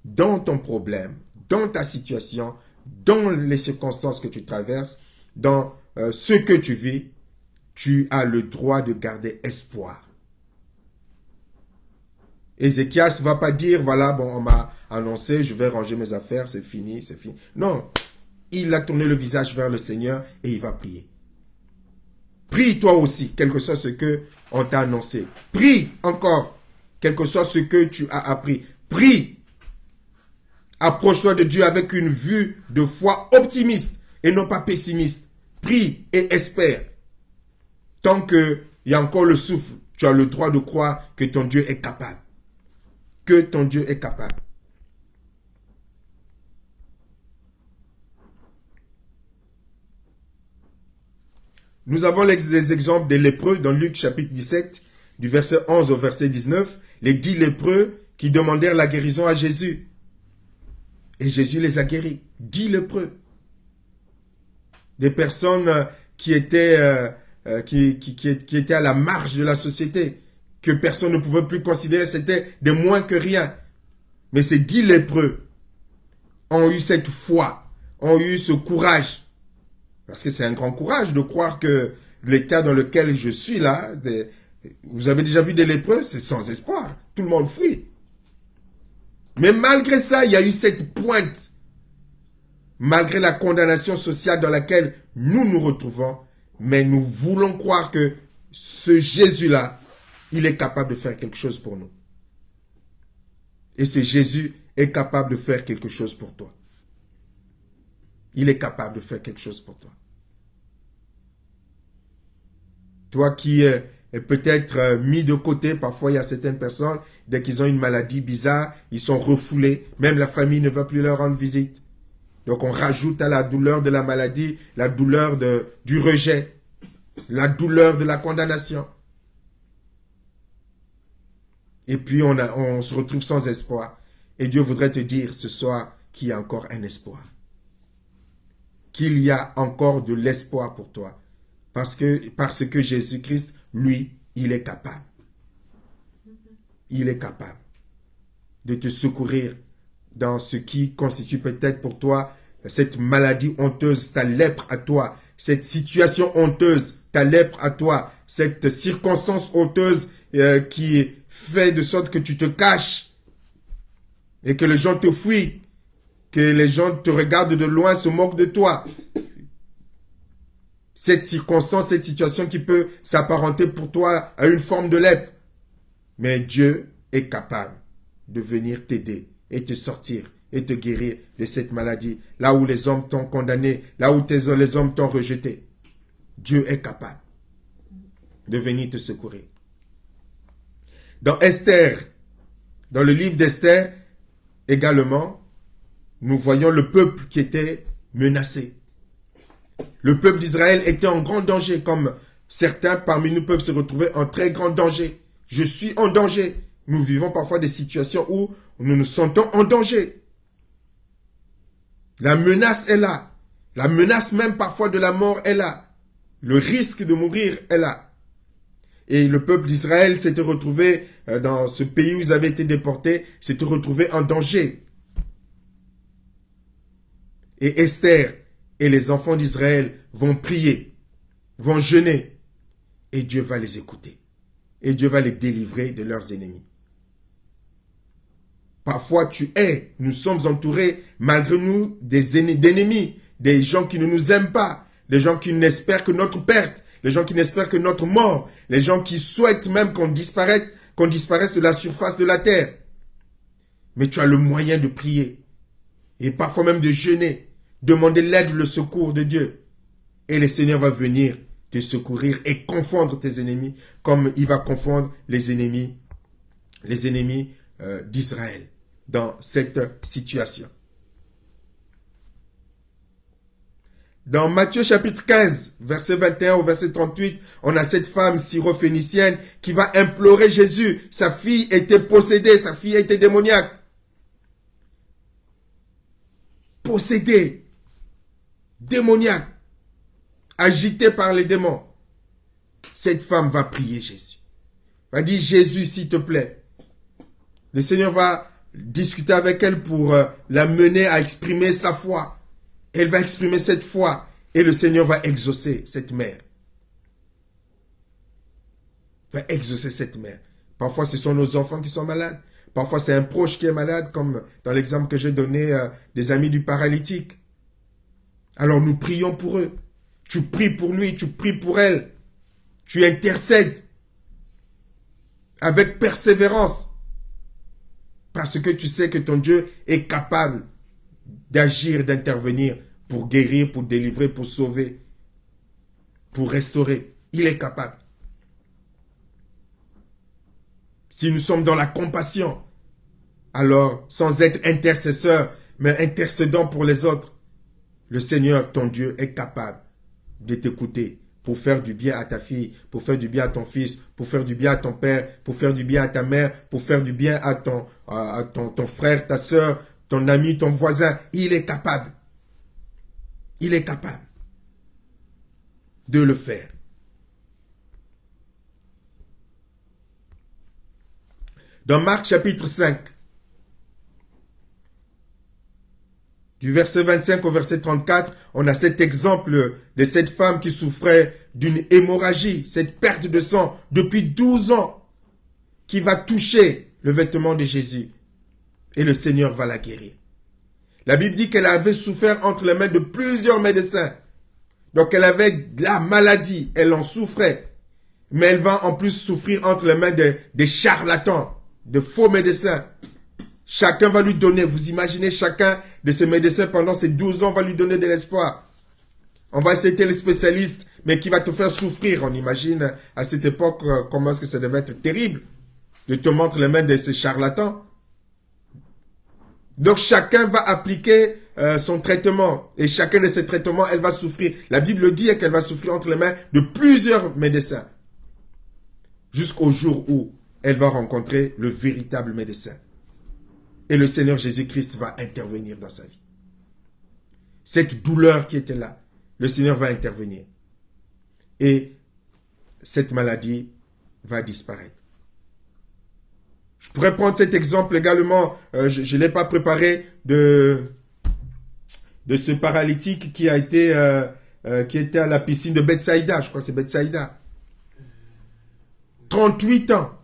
dans ton problème, dans ta situation, dans les circonstances que tu traverses, dans ce que tu vis, tu as le droit de garder espoir. Ézéchias ne va pas dire, voilà, bon, on m'a annoncé, je vais ranger mes affaires, c'est fini, c'est fini. Non, il a tourné le visage vers le Seigneur et il va prier. Prie toi aussi, quel que soit ce que on t'a annoncé. Prie encore, quel que soit ce que tu as appris. Prie. Approche-toi de Dieu avec une vue de foi optimiste et non pas pessimiste. Prie et espère. Tant qu'il y a encore le souffle, tu as le droit de croire que ton Dieu est capable. Que ton Dieu est capable. Nous avons les exemples des lépreux dans Luc chapitre 17, du verset 11 au verset 19, les 10 lépreux qui demandèrent la guérison à Jésus. Et Jésus les a guéris. 10 lépreux. Des personnes qui étaient à la marge de la société, que personne ne pouvait plus considérer, c'était de moins que rien. Mais ces 10 lépreux ont eu cette foi, ont eu ce courage. Parce que c'est un grand courage de croire que l'état dans lequel je suis là, vous avez déjà vu des lépreux, c'est sans espoir. Tout le monde fuit. Mais malgré ça, il y a eu cette pointe. Malgré la condamnation sociale dans laquelle nous nous retrouvons, mais nous voulons croire que ce Jésus-là, il est capable de faire quelque chose pour nous. Et ce Jésus est capable de faire quelque chose pour toi. Il est capable de faire quelque chose pour toi. Toi qui es peut-être mis de côté, parfois il y a certaines personnes, dès qu'ils ont une maladie bizarre, ils sont refoulés, même la famille ne va plus leur rendre visite. Donc on rajoute à la douleur de la maladie, la douleur du rejet, la douleur de la condamnation. Et puis on se retrouve sans espoir. Et Dieu voudrait te dire ce soir qu'il y a encore un espoir. Qu'il y a encore de l'espoir pour toi. Parce que Jésus-Christ, lui, il est capable. Il est capable de te secourir dans ce qui constitue peut-être pour toi cette maladie honteuse, ta lèpre à toi, cette situation honteuse, ta lèpre à toi, cette circonstance honteuse qui fait de sorte que tu te caches et que les gens te fuient, que les gens te regardent de loin, se moquent de toi. Cette circonstance, cette situation qui peut s'apparenter pour toi à une forme de lèpre. Mais Dieu est capable de venir t'aider et te sortir et te guérir de cette maladie. Là où les hommes t'ont condamné, là où les hommes t'ont rejeté. Dieu est capable. de venir te secourir. Dans Esther, dans le livre d'Esther, également, nous voyons le peuple qui était menacé. Le peuple d'Israël était en grand danger, comme certains parmi nous peuvent se retrouver en très grand danger. Je suis en danger. Nous vivons parfois des situations où nous nous sentons en danger. La menace est là. La menace même parfois de la mort est là. Le risque de mourir est là. Et le peuple d'Israël s'était retrouvé dans ce pays où ils avaient été déportés, s'était retrouvé en danger. Et Esther et les enfants d'Israël vont prier, vont jeûner, et Dieu va les écouter. Et Dieu va les délivrer de leurs ennemis. Parfois nous sommes entourés, malgré nous, d'ennemis, des gens qui ne nous aiment pas, des gens qui n'espèrent que notre perte, les gens qui n'espèrent que notre mort, les gens qui souhaitent même qu'on disparaisse de la surface de la terre. Mais tu as le moyen de prier, et parfois même de jeûner, demander l'aide, le secours de Dieu. Et le Seigneur va venir te secourir et confondre tes ennemis, comme il va confondre les ennemis d'Israël dans cette situation. Dans Matthieu chapitre 15, verset 21 au verset 38, on a cette femme syrophénicienne qui va implorer Jésus. Sa fille était possédée, sa fille était démoniaque. Possédée, démoniaque, agitée par les démons. Cette femme va prier Jésus. Va dire, Jésus, s'il te plaît. Le Seigneur va discuter avec elle pour la mener à exprimer sa foi. Elle va exprimer cette foi et le Seigneur va exaucer cette mère. Va exaucer cette mère. Parfois, ce sont nos enfants qui sont malades. Parfois, c'est un proche qui est malade, comme dans l'exemple que j'ai donné des amis du paralytique. Alors, nous prions pour eux. Tu pries pour lui, tu pries pour elle. Tu intercèdes avec persévérance. Parce que tu sais que ton Dieu est capable d'agir, d'intervenir pour guérir, pour délivrer, pour sauver, pour restaurer. Il est capable. Si nous sommes dans la compassion, alors sans être intercesseurs, mais intercédant pour les autres, le Seigneur, ton Dieu, est capable de t'écouter pour faire du bien à ta fille, pour faire du bien à ton fils, pour faire du bien à ton père, pour faire du bien à ta mère, pour faire du bien à ton frère, ta soeur, ton ami, ton voisin. Il est capable. Il est capable de le faire. Dans Marc chapitre 5, du verset 25 au verset 34, on a cet exemple de cette femme qui souffrait d'une hémorragie, cette perte de sang depuis 12 ans, qui va toucher le vêtement de Jésus. Et le Seigneur va la guérir. La Bible dit qu'elle avait souffert entre les mains de plusieurs médecins. Donc elle avait la maladie, elle en souffrait. Mais elle va en plus souffrir entre les mains des charlatans, de faux médecins. Chacun va lui donner, vous imaginez, chacun de ces médecins pendant ces 12 ans va lui donner de l'espoir. On va essayer les spécialistes, mais qui va te faire souffrir. On imagine à cette époque comment est-ce que ça devait être terrible de te montrer les mains de ces charlatans. Donc chacun va appliquer son traitement. Et chacun de ces traitements, elle va souffrir. La Bible dit qu'elle va souffrir entre les mains de plusieurs médecins. Jusqu'au jour où elle va rencontrer le véritable médecin. Et le Seigneur Jésus-Christ va intervenir dans sa vie. Cette douleur qui était là, le Seigneur va intervenir. Et cette maladie va disparaître. Je pourrais prendre cet exemple également, je ne l'ai pas préparé, de ce paralytique qui était à la piscine de Bethsaïda, je crois que c'est Bethsaïda. 38 ans,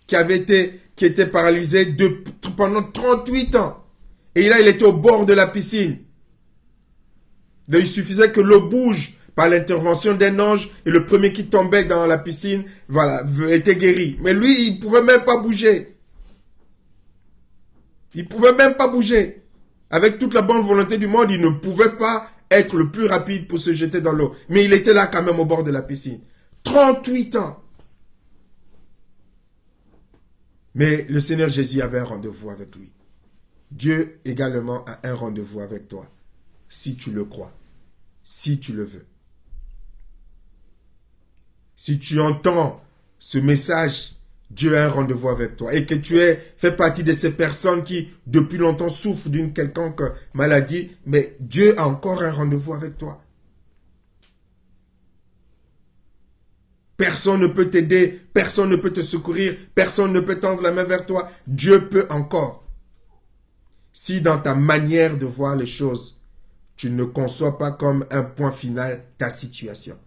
qui était paralysé pendant 38 ans. Et là, il était au bord de la piscine. Donc, il suffisait que l'eau bouge par l'intervention d'un ange et le premier qui tombait dans la piscine, voilà, était guéri. Mais lui, il ne pouvait même pas bouger. Il ne pouvait même pas bouger. Avec toute la bonne volonté du monde, il ne pouvait pas être le plus rapide pour se jeter dans l'eau. Mais il était là quand même au bord de la piscine. 38 ans. Mais le Seigneur Jésus avait un rendez-vous avec lui. Dieu également a un rendez-vous avec toi, si tu le crois, si tu le veux. Si tu entends ce message, Dieu a un rendez-vous avec toi et que tu fais partie de ces personnes qui, depuis longtemps, souffrent d'une quelconque maladie, mais Dieu a encore un rendez-vous avec toi. Personne ne peut t'aider, personne ne peut te secourir, personne ne peut tendre la main vers toi. Dieu peut encore. Si dans ta manière de voir les choses, tu ne conçois pas comme un point final ta situation.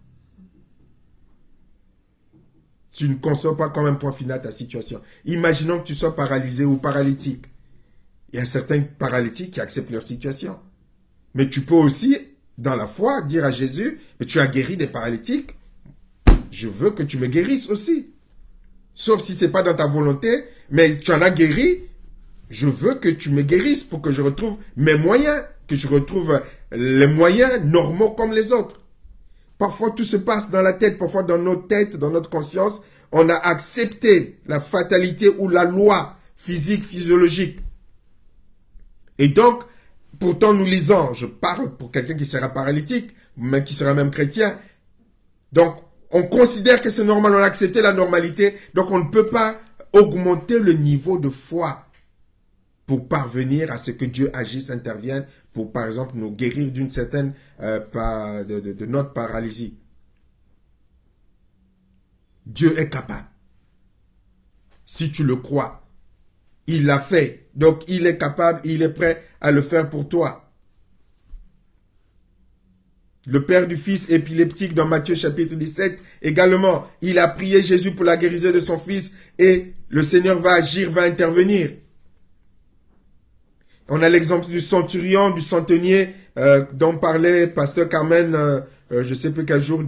Tu ne conçois pas comme un point final ta situation. Imaginons que tu sois paralysé ou paralytique. Il y a certains paralytiques qui acceptent leur situation. Mais tu peux aussi, dans la foi, dire à Jésus, mais tu as guéri des paralytiques, je veux que tu me guérisses aussi. Sauf si ce n'est pas dans ta volonté, mais tu en as guéri, je veux que tu me guérisses pour que je retrouve mes moyens, que je retrouve les moyens normaux comme les autres. Parfois, tout se passe dans la tête, parfois dans notre tête, dans notre conscience. On a accepté la fatalité ou la loi physique, physiologique. Et donc, pourtant nous lisons, je parle pour quelqu'un qui sera paralytique, mais qui sera même chrétien. Donc, on considère que c'est normal, on a accepté la normalité, donc on ne peut pas augmenter le niveau de foi pour parvenir à ce que Dieu agisse, intervienne, pour par exemple nous guérir d'une certaine de notre paralysie. Dieu est capable. Si tu le crois, il l'a fait. Donc il est capable, il est prêt à le faire pour toi. Le père du fils épileptique dans Matthieu chapitre 17, également, il a prié Jésus pour la guérison de son fils et le Seigneur va agir, va intervenir. On a l'exemple du centurion, du centenier dont parlait Pasteur Carmen, je ne sais plus quel jour,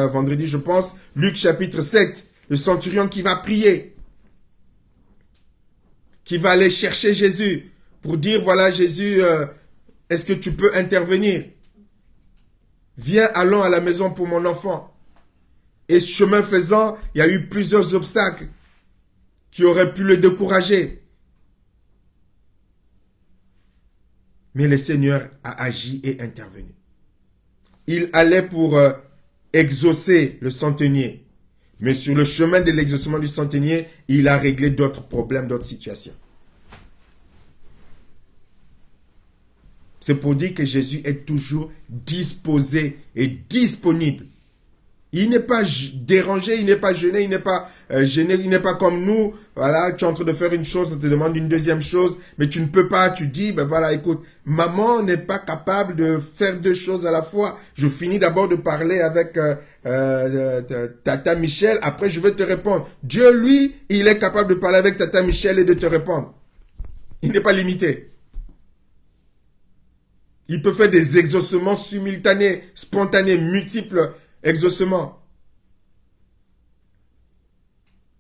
vendredi je pense, Luc chapitre 7, le centurion qui va prier, qui va aller chercher Jésus pour dire, voilà Jésus, est-ce que tu peux intervenir? Viens, allons à la maison pour mon enfant. Et chemin faisant, il y a eu plusieurs obstacles qui auraient pu le décourager. Mais le Seigneur a agi et intervenu. Il allait pour exaucer le centenier. Mais sur le chemin de l'exaucement du centenier, il a réglé d'autres problèmes, d'autres situations. C'est pour dire que Jésus est toujours disposé et disponible. Il n'est pas dérangé, il n'est pas gêné, il n'est pas gêné, il n'est pas comme nous. Voilà, tu es en train de faire une chose, on te demande une deuxième chose, mais tu ne peux pas, tu dis, ben voilà, écoute, maman n'est pas capable de faire deux choses à la fois. Je finis d'abord de parler avec Tata Michel, après je vais te répondre. Dieu, lui, il est capable de parler avec Tata Michel et de te répondre. Il n'est pas limité. Il peut faire des exaucements simultanés, spontanés, multiples exaucements.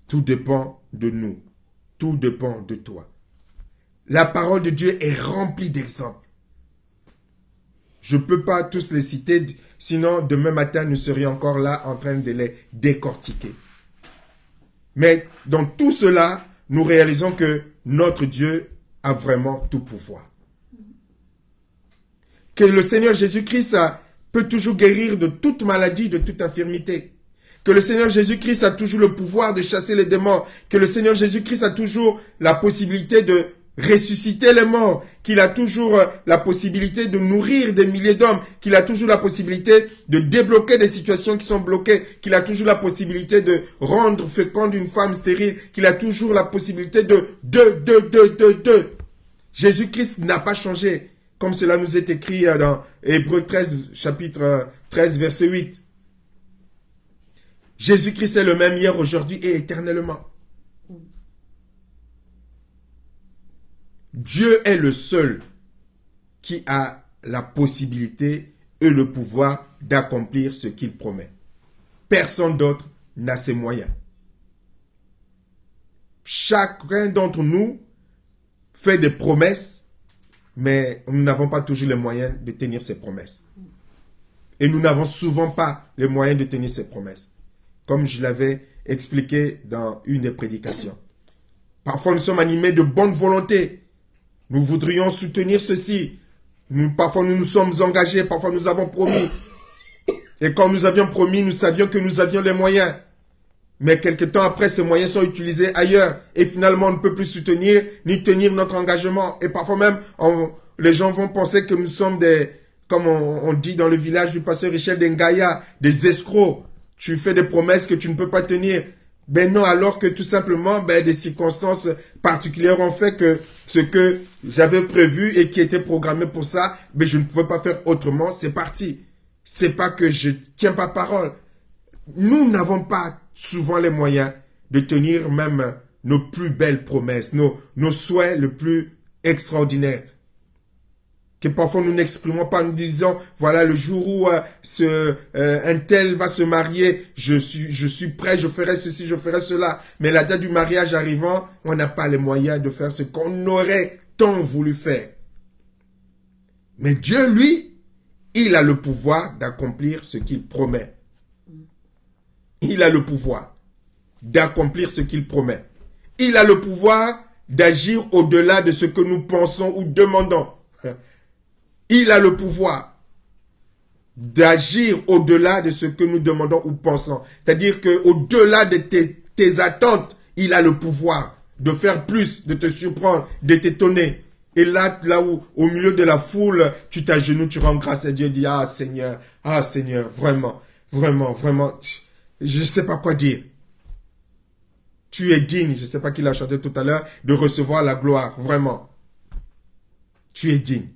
Tout dépend de nous. Tout dépend de toi. La parole de Dieu est remplie d'exemples. Je ne peux pas tous les citer, sinon demain matin, nous serions encore là en train de les décortiquer. Mais dans tout cela, nous réalisons que notre Dieu a vraiment tout pouvoir. Que le Seigneur Jésus-Christ peut toujours guérir de toute maladie, de toute infirmité. Que le Seigneur Jésus-Christ a toujours le pouvoir de chasser les démons. Que le Seigneur Jésus-Christ a toujours la possibilité de ressusciter les morts. Qu'il a toujours la possibilité de nourrir des milliers d'hommes. Qu'il a toujours la possibilité de débloquer des situations qui sont bloquées. Qu'il a toujours la possibilité de rendre féconde une femme stérile. Qu'il a toujours la possibilité de. Jésus-Christ n'a pas changé. Comme cela nous est écrit dans Hébreux 13, chapitre 13, verset 8. Jésus-Christ est le même hier, aujourd'hui et éternellement. Dieu est le seul qui a la possibilité et le pouvoir d'accomplir ce qu'il promet. Personne d'autre n'a ces moyens. Chacun d'entre nous fait des promesses, mais nous n'avons pas toujours les moyens de tenir ces promesses. Et nous n'avons souvent pas les moyens de tenir ces promesses. comme je l'avais expliqué dans une des prédications. Parfois, nous sommes animés de bonne volonté. Nous voudrions soutenir ceci. Parfois, nous nous sommes engagés. Parfois, nous avons promis. Et quand nous avions promis, nous savions que nous avions les moyens. Mais quelque temps après, ces moyens sont utilisés ailleurs. Et finalement, on ne peut plus soutenir ni tenir notre engagement. Et parfois même, les gens vont penser que nous sommes comme on dit dans le village du pasteur Richel, des Ngaya, des escrocs. Tu fais des promesses que tu ne peux pas tenir. Ben non, alors que tout simplement, des circonstances particulières ont fait que ce que j'avais prévu et qui était programmé pour ça, je ne pouvais pas faire autrement, c'est parti. C'est pas que je tiens pas parole. Nous n'avons pas souvent les moyens de tenir même nos plus belles promesses, nos souhaits les plus extraordinaires. Que parfois nous n'exprimons pas, nous disons, voilà, le jour où un tel va se marier, je suis prêt, je ferai ceci, je ferai cela. Mais la date du mariage arrivant, on n'a pas les moyens de faire ce qu'on aurait tant voulu faire. Mais Dieu, lui, il a le pouvoir d'accomplir ce qu'il promet. Il a le pouvoir d'accomplir ce qu'il promet. Il a le pouvoir d'agir au-delà de ce que nous pensons ou demandons. Il a le pouvoir d'agir au-delà de ce que nous demandons ou pensons. C'est-à-dire qu'au-delà de tes attentes, il a le pouvoir de faire plus, de te surprendre, de t'étonner. Et là où, au milieu de la foule, tu t'agenouilles, tu rends grâce à Dieu, dis, ah Seigneur, vraiment, vraiment, vraiment, je ne sais pas quoi dire. Tu es digne, je ne sais pas qui l'a chanté tout à l'heure, de recevoir la gloire, vraiment. Tu es digne.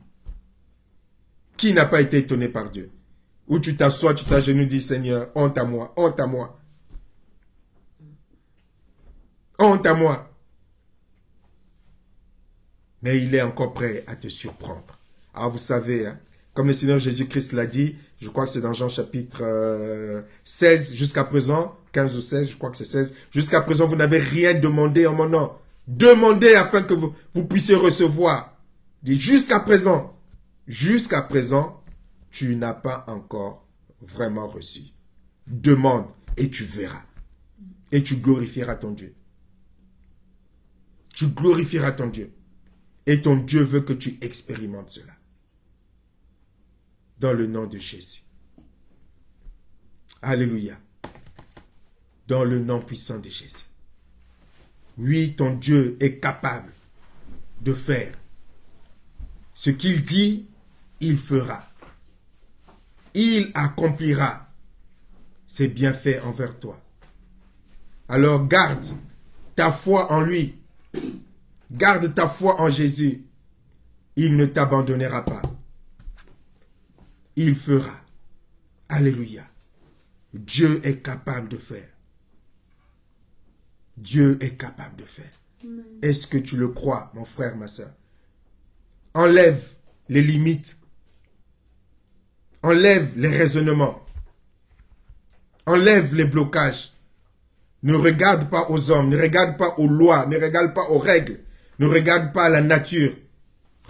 Qui n'a pas été étonné par Dieu? Où tu t'assois, tu t'agenouilles, dis Seigneur, honte à moi, honte à moi. Honte à moi. Mais il est encore prêt à te surprendre. Alors vous savez, comme le Seigneur Jésus-Christ l'a dit, je crois que c'est dans Jean chapitre 16, jusqu'à présent, 15 ou 16, je crois que c'est 16, jusqu'à présent vous n'avez rien demandé en mon nom. Demandez afin que vous puissiez recevoir. Dit jusqu'à présent, tu n'as pas encore vraiment reçu. Demande et tu verras. Et tu glorifieras ton Dieu. Tu glorifieras ton Dieu. Et ton Dieu veut que tu expérimentes cela. Dans le nom de Jésus. Alléluia. Dans le nom puissant de Jésus. Oui, ton Dieu est capable de faire. Ce qu'il dit, il fera. Il accomplira ses bienfaits envers toi. Alors garde ta foi en lui. Garde ta foi en Jésus. Il ne t'abandonnera pas. Il fera. Alléluia. Dieu est capable de faire. Dieu est capable de faire. Est-ce que tu le crois, mon frère, ma soeur? Enlève les limites. Enlève les raisonnements. Enlève les blocages. Ne regarde pas aux hommes, ne regarde pas aux lois, ne regarde pas aux règles, ne regarde pas à la nature.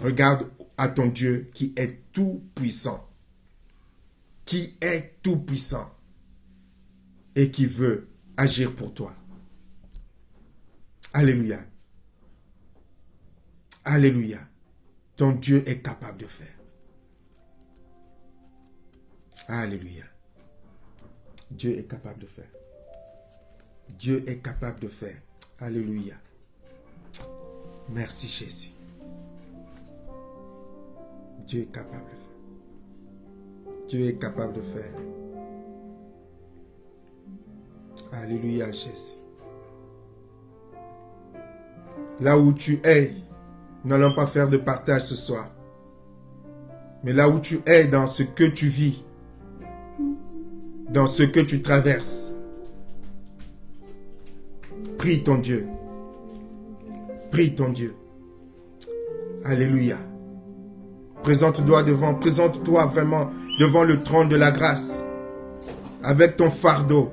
Regarde à ton Dieu qui est tout puissant. Qui est tout puissant. Et qui veut agir pour toi. Alléluia. Alléluia. Ton Dieu est capable de faire. Alléluia. Dieu est capable de faire. Dieu est capable de faire. Alléluia. Merci Jésus. Dieu est capable de faire. Dieu est capable de faire. Alléluia Jésus. Là où tu es, n'allons pas faire de partage ce soir. Mais là où tu es, dans ce que tu vis, dans ce que tu traverses, prie ton Dieu. Prie ton Dieu. Alléluia. Présente-toi vraiment devant le trône de la grâce, avec ton fardeau,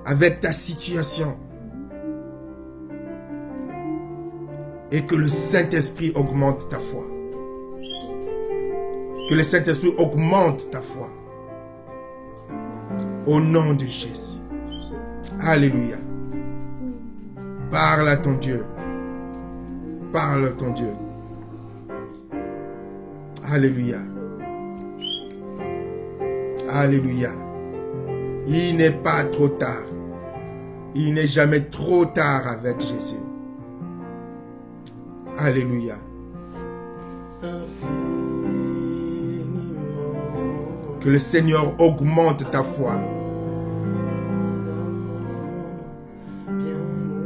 avec ta situation. Et que le Saint-Esprit augmente ta foi. Que le Saint-Esprit augmente ta foi. Au nom de Jésus. Alléluia. Parle à ton Dieu. Parle à ton Dieu. Alléluia. Alléluia. Il n'est pas trop tard. Il n'est jamais trop tard avec Jésus. Alléluia. Que le Seigneur augmente ta foi.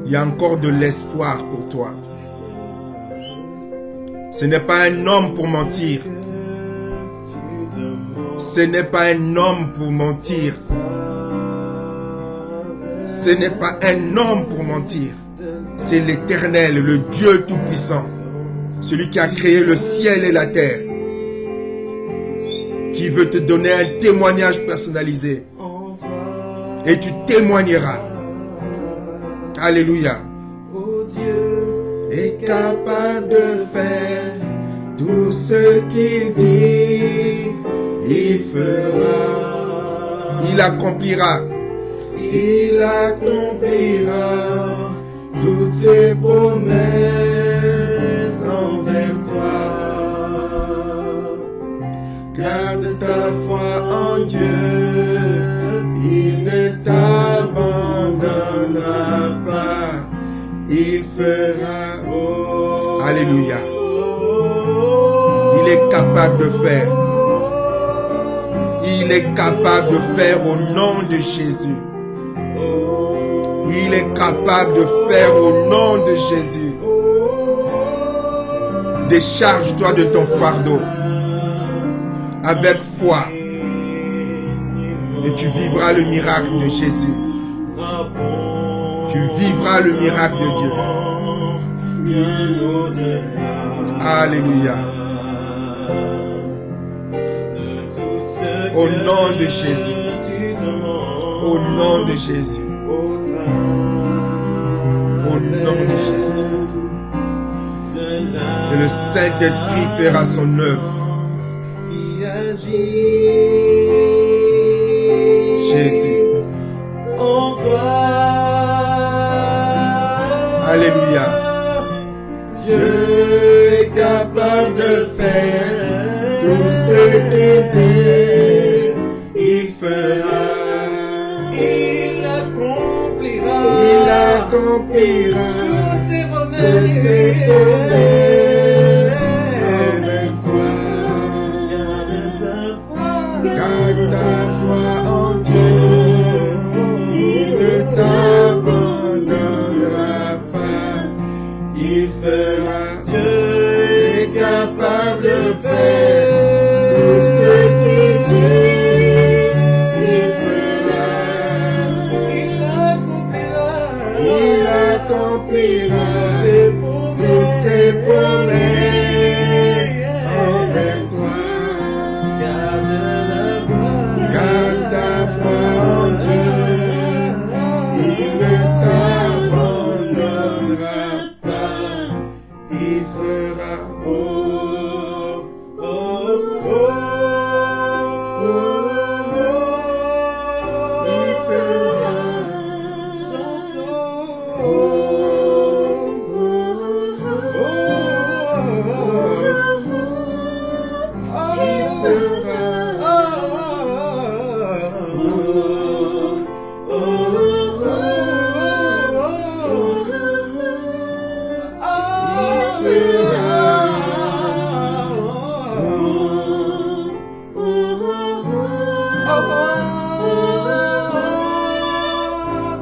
Il y a encore de l'espoir pour toi. Ce n'est pas un homme pour mentir. Ce n'est pas un homme pour mentir. Ce n'est pas un homme pour mentir. C'est l'Éternel, le Dieu Tout-Puissant. Celui qui a créé le ciel et la terre. Qui veut te donner un témoignage personnalisé. Et tu témoigneras. Alléluia. Est capable de faire tout ce qu'il dit. Il fera. Il accomplira. Il accomplira toutes ses promesses envers toi. Garde ta foi en Dieu, il ne t'abandonnera pas, il fera. Alléluia. Il est capable de faire. Il est capable de faire au nom de Jésus. Il est capable de faire au nom de Jésus. Décharge-toi de ton fardeau avec foi et tu vivras le miracle de Jésus. Tu vivras le miracle de Dieu. Alléluia. Au nom de Jésus. Au nom de Jésus. Au nom de Jésus. Et le Saint-Esprit fera son œuvre. Jésus. Alléluia. Dieu est capable de faire tout ce qu'il dit. Il fera. Il accomplira. Il accomplira toutes ses promesses avec toi. Garde ta foi en Dieu. Il ne t'abandonnera pas. Il fera. Dieu est capable de faire tout ce qu'il dit. Il fera. Il accomplira toutes ses promesses envers toi. Garde ta foi en Dieu. Il ne t'abandonnera pas. Il fera.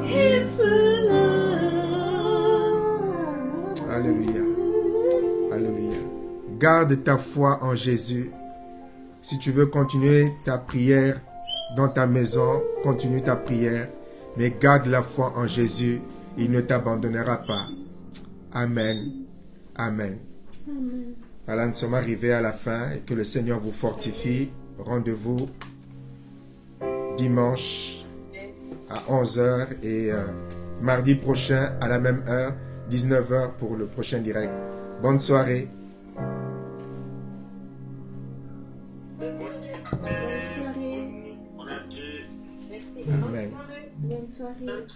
Il fera. Alléluia. Alléluia. Garde ta foi en Jésus. Si tu veux continuer ta prière dans ta maison, continue ta prière, mais garde la foi en Jésus. Il ne t'abandonnera pas. Amen. Amen. Voilà, nous sommes arrivés à la fin et que le Seigneur vous fortifie. Rendez-vous dimanche à 11h et mardi prochain à la même heure, 19h pour le prochain direct. Bonne soirée. Bonne soirée. Amen. Bonne soirée.